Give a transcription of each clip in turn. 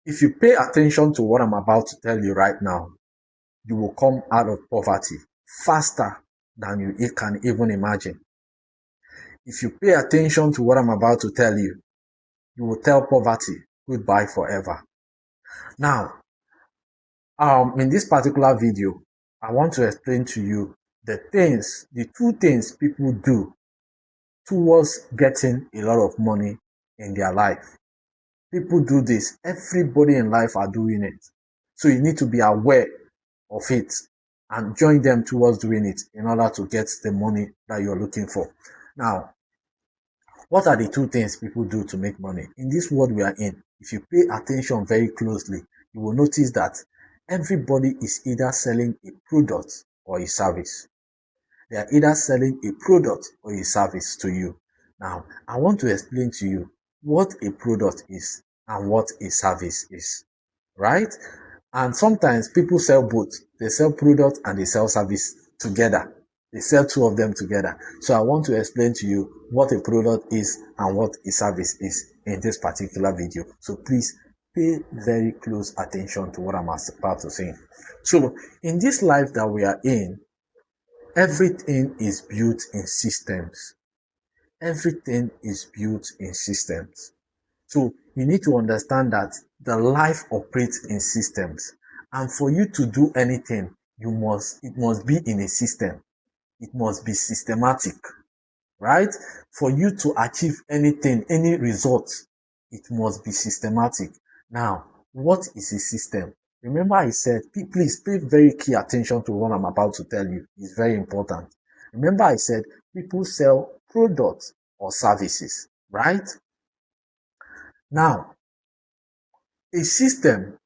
If you pay attention to what I'm about to tell you right now, you will come out of poverty faster than you can even imagine. If you pay attention to what I'm about to tell you, you will tell poverty goodbye forever. Now, in this particular video, I want to explain to you the two things people do towards getting a lot of money in their life. People do this. Everybody in life are doing it. So you need to be aware of it and join them towards doing it in order to get the money that you're looking for. Now, what are the two things people do to make money? In this world we are in, if you pay attention very closely, you will notice that everybody is either selling a product or a service. They are either selling a product or a service to you. Now, I want to explain to you what a product is and what a service is, right? And sometimes people sell both. They sell product and they sell service together. They sell two of them together. So I want to explain to you what a product is and what a service is in this particular video. So please pay very close attention to what I'm about to say. So in this life that we are in, everything is built in systems. Everything is built in systems. So you need to understand that the life operates in systems. And for you to do anything, it must be in a system. It must be systematic, right? For you to achieve anything, any result, it must be systematic. Now, what is a system? Remember I said, please pay very key attention to what I'm about to tell you. It's very important. Remember I said, people sell products or services, right? Now, a system,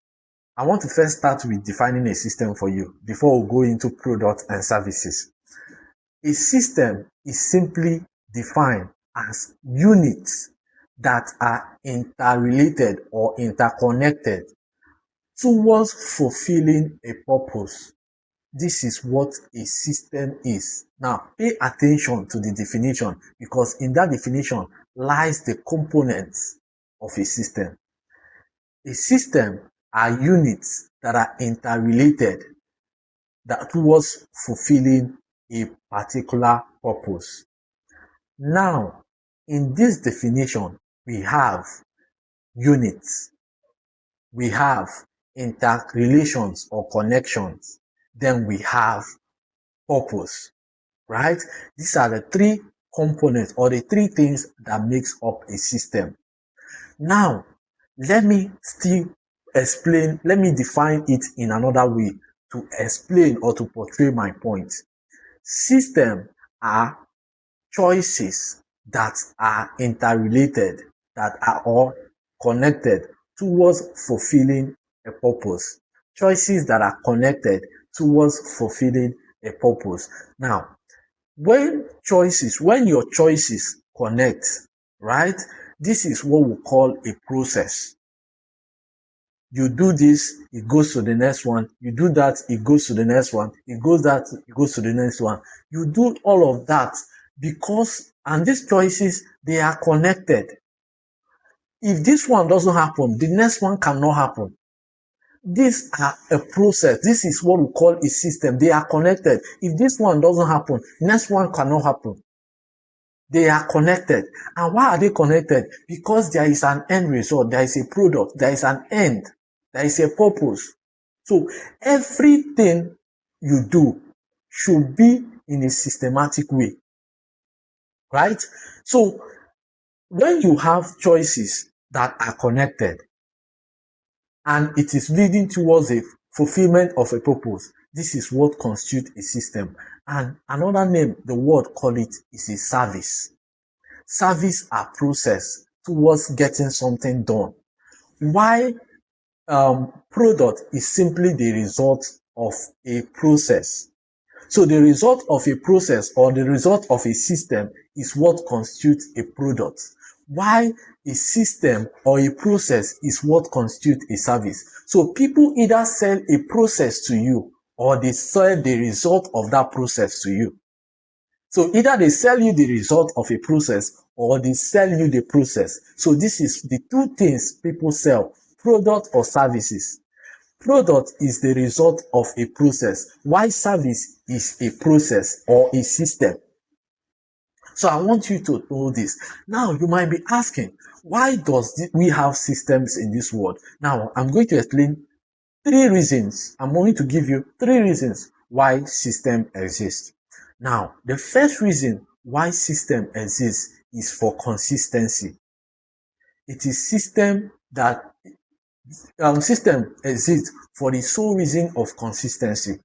I want to first start with defining a system for you before we go into products and services. A system is simply defined as units that are interrelated or interconnected towards fulfilling a purpose. This is what a system is. Now, pay attention to the definition because in that definition lies the components of a system. A system are units that are interrelated towards fulfilling a particular purpose. Now, in this definition, we have units, we have interrelations or connections, then we have purpose, right? These are the three components or the three things that makes up a system. Now, let me define it in another way to explain or to portray my point. Systems are choices that are interrelated, that are all connected towards fulfilling a purpose. Choices that are connected towards fulfilling a purpose. Now, when your choices connect, right? This is what we call a process. You do this, it goes to the next one. You do that, it goes to the next one. It goes to the next one. You do all of that because, and these choices, they are connected. If this one doesn't happen, the next one cannot happen. These are a process. This is what we call a system. They are connected. If this one doesn't happen, next one cannot happen. They are connected. And why are they connected? Because there is an end result. There is a product. There is an end. There is a purpose. So everything you do should be in a systematic way. Right? So when you have choices that are connected and it is leading towards a fulfillment of a purpose, this is what constitutes a system. And another name, the world call it, is a service. Service are process towards getting something done. Why product is simply the result of a process. So the result of a process or the result of a system is what constitutes a product. Why a system or a process is what constitutes a service. So people either sell a process to you or they sell the result of that process to you. So either they sell you the result of a process or they sell you the process. So this is the two things people sell product or services. Product is the result of a process, while service is a process or a system. So I want you to know this. Now, you might be asking, why does we have systems in this world? Now, I'm going to explain 3 reasons. I'm going to give you 3 reasons why system exists. Now, the first reason why system exists is for consistency. It is system exists for the sole reason of consistency.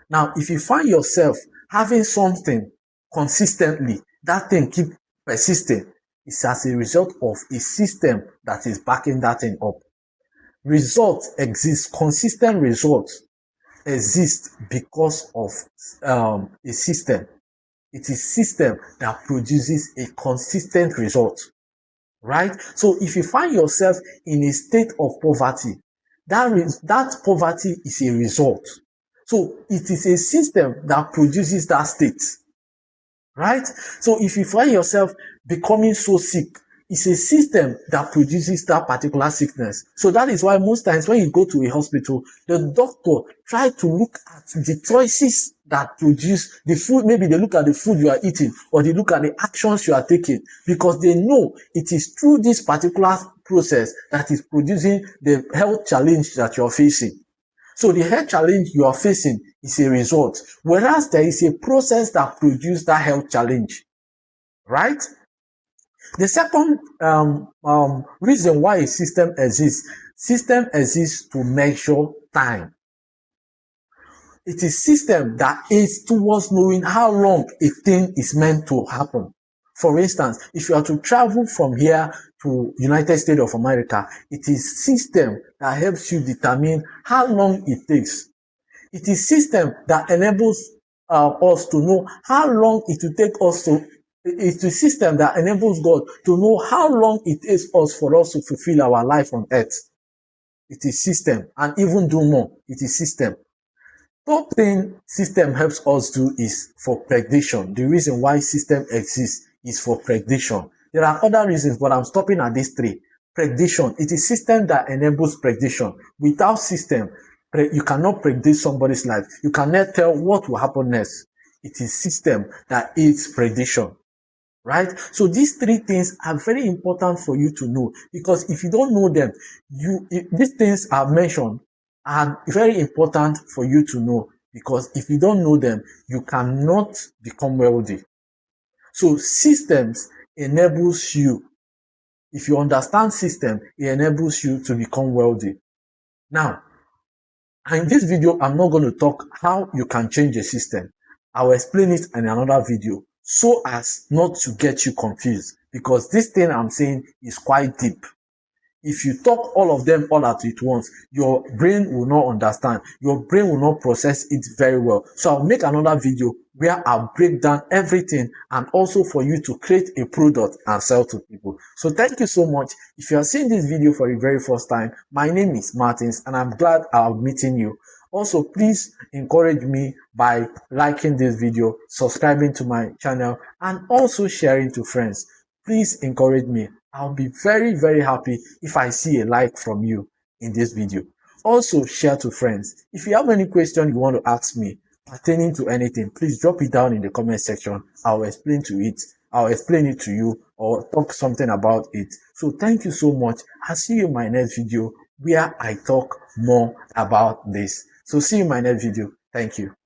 Now, if you find yourself having something consistently, that thing keep persisting, it's as a result of a system that is backing that thing up. Results exist, consistent results exist because of a system. It is system that produces a consistent result, right? So if you find yourself in a state of poverty, that poverty is a result. So it is a system that produces that state, right? So if you find yourself becoming so sick, it's a system that produces that particular sickness. So that is why most times when you go to a hospital, the doctor try to look at the choices that produce the food. Maybe they look at the food you are eating, or they look at the actions you are taking, because they know it is through this particular process that is producing the health challenge that you are facing. So the health challenge you are facing is a result, whereas there is a process that produces that health challenge, right? The second reason why a system exists to measure time. It is system that aids towards knowing how long a thing is meant to happen. For instance, if you are to travel from here to United States of America, it is system that helps you determine how long it takes. It is system that enables us to know how long it will take us to. It's the system that enables God to know how long it takes us for us to fulfill our life on earth. It is system, and even do more. It is system. Third thing system helps us do is for prediction. The reason why system exists is for prediction. There are other reasons, but I'm stopping at these 3. Prediction. It is system that enables prediction. Without system, you cannot predict somebody's life. You cannot tell what will happen next. It is system that aids prediction, right? So these 3 things are very important for you to know, because if you don't know them, these things are mentioned are very important for you to know, because if you don't know them, you cannot become wealthy. So systems enables you. If you understand system, it enables you to become wealthy. Now, in this video, I'm not going to talk how you can change a system. I'll explain it in another video so as not to get you confused, because this thing I'm saying is quite deep. If you talk all of them all at once, your brain will not understand. Your brain will not process it very well. So I'll make another video where I'll break down everything, and also for you to create a product and sell to people. So thank you so much. If you are seeing this video for the very first time, my name is Martins, and I'm glad I'm meeting you. Also, please encourage me by liking this video, subscribing to my channel, and also sharing to friends. Please encourage me. I'll be very, very happy if I see a like from you in this video. Also, share to friends. If you have any question you want to ask me pertaining to anything, please drop it down in the comment section. I'll explain it to you, or talk something about it. So thank you so much. I'll see you in my next video where I talk more about this. So see you in my next video. Thank you.